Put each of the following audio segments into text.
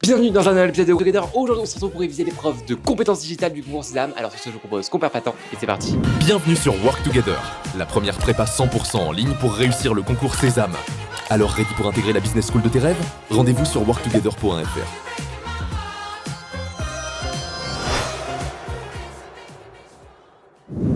Bienvenue dans un nouvel épisode de Work Together. Aujourd'hui on se retrouve pour réviser l'épreuve de compétences digitales du concours Sésame. Alors sur ce je vous propose qu'on perd pas de temps et c'est parti. Bienvenue sur Work Together, la première prépa 100% en ligne pour réussir le concours Sésame. Alors ready pour intégrer la business school de tes rêves? Rendez-vous sur worktogether.fr.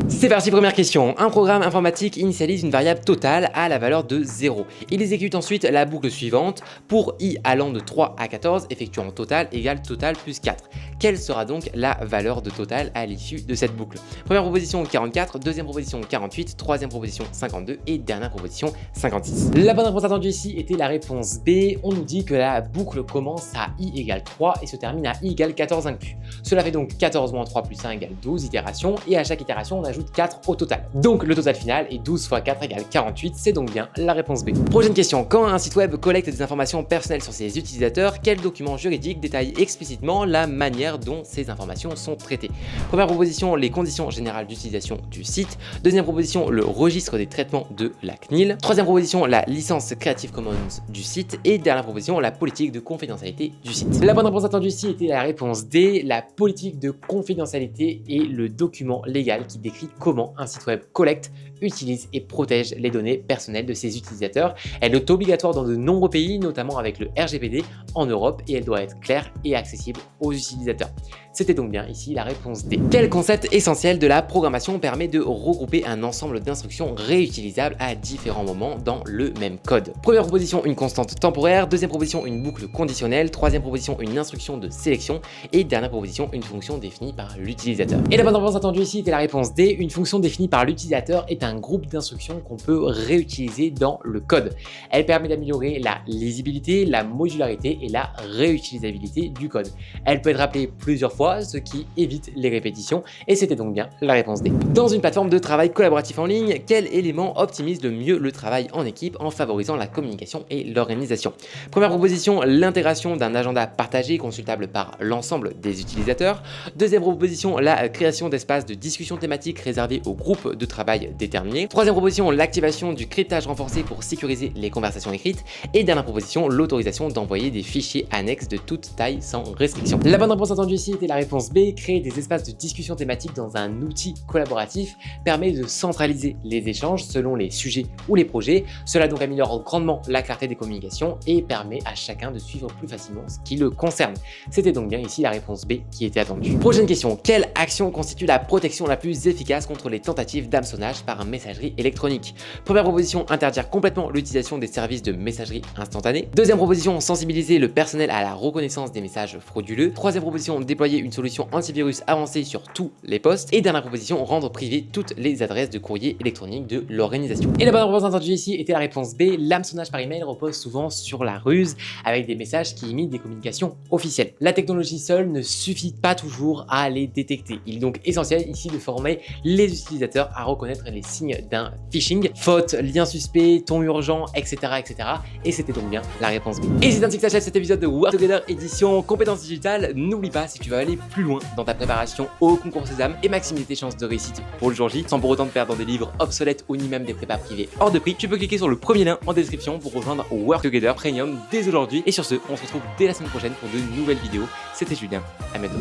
C'est parti, première question. Un programme informatique initialise une variable totale à la valeur de 0. Il exécute ensuite la boucle suivante pour i allant de 3 à 14 effectuant total égale total plus 4. Quelle sera donc la valeur de total à l'issue de cette boucle? Première proposition 44, deuxième proposition 48, troisième proposition 52 et dernière proposition 56. La bonne réponse attendue ici était la réponse B. On nous dit que la boucle commence à i égale 3 et se termine à i égale 14 inclus. Cela fait donc 14 moins 3 plus 1 égale 12 itérations et à chaque itération on ajoute 4 au total. Donc le total final est 12 fois 4 égale 48, c'est donc bien la réponse B. Prochaine question, quand un site web collecte des informations personnelles sur ses utilisateurs, quel document juridique détaille explicitement la manière dont ces informations sont traitées? Première proposition, les conditions générales d'utilisation du site. Deuxième proposition, le registre des traitements de la CNIL. Troisième proposition, la licence Creative Commons du site. Et dernière proposition, la politique de confidentialité du site. La bonne réponse attendue ici était la réponse D. La politique de confidentialité est le document légal qui décrit comment un site web collecte, utilise et protège les données personnelles de ses utilisateurs. Elle est obligatoire dans de nombreux pays, notamment avec le RGPD en Europe, et elle doit être claire et accessible aux utilisateurs. C'était donc bien ici la réponse D. Quel concept essentiel de la programmation permet de regrouper un ensemble d'instructions réutilisables à différents moments dans le même code? Première proposition, une constante temporaire. Deuxième proposition, une boucle conditionnelle. Troisième proposition, une instruction de sélection. Et dernière proposition, une fonction définie par l'utilisateur. Et la bonne réponse attendue ici était la réponse D. Une fonction définie par l'utilisateur est un groupe d'instructions qu'on peut réutiliser dans le code. Elle permet d'améliorer la lisibilité, la modularité et la réutilisabilité du code. Elle peut être appelée plusieurs fois, ce qui évite les répétitions, et c'était donc bien la réponse D. Dans une plateforme de travail collaboratif en ligne, quel élément optimise le mieux le travail en équipe en favorisant la communication et l'organisation? Première proposition, l'intégration d'un agenda partagé consultable par l'ensemble des utilisateurs. Deuxième proposition, la création d'espaces de discussion thématique réservés aux groupes de travail déterminés. Troisième proposition, l'activation du cryptage renforcé pour sécuriser les conversations écrites. Et dernière proposition, l'autorisation d'envoyer des fichiers annexes de toute taille sans restriction. La bonne réponse attendue ici était la réponse B. Créer des espaces de discussion thématique dans un outil collaboratif permet de centraliser les échanges selon les sujets ou les projets. Cela donc améliore grandement la clarté des communications et permet à chacun de suivre plus facilement ce qui le concerne. C'était donc bien ici la réponse B qui était attendue. Prochaine question, quelle action constitue la protection la plus efficace contre les tentatives d'hameçonnage par messagerie électronique? Première proposition, interdire complètement l'utilisation des services de messagerie instantanée. Deuxième proposition, sensibiliser le personnel à la reconnaissance des messages frauduleux. Troisième proposition, déployer une solution antivirus avancée sur tous les postes. Et dernière proposition, rendre privées toutes les adresses de courrier électronique de l'organisation. Et la bonne réponse attendue ici était la réponse B. L'hameçonnage par email repose souvent sur la ruse avec des messages qui imitent des communications officielles. La technologie seule ne suffit pas toujours à les détecter. Il est donc essentiel ici de former les utilisateurs à reconnaître les signes d'un phishing, faute, lien suspect, ton urgent, etc. etc. Et c'était donc bien la réponse B. Et c'est ainsi que s'achève cet épisode de Work Together édition compétences digitales. N'oublie pas, si tu veux aller plus loin dans ta préparation au concours Sésame et maximiser tes chances de réussite pour le jour J, sans pour autant te perdre dans des livres obsolètes ou ni même des prépas privés hors de prix, tu peux cliquer sur le premier lien en description pour rejoindre Work Together Premium dès aujourd'hui. Et sur ce, on se retrouve dès la semaine prochaine pour de nouvelles vidéos. C'était Julien, à bientôt.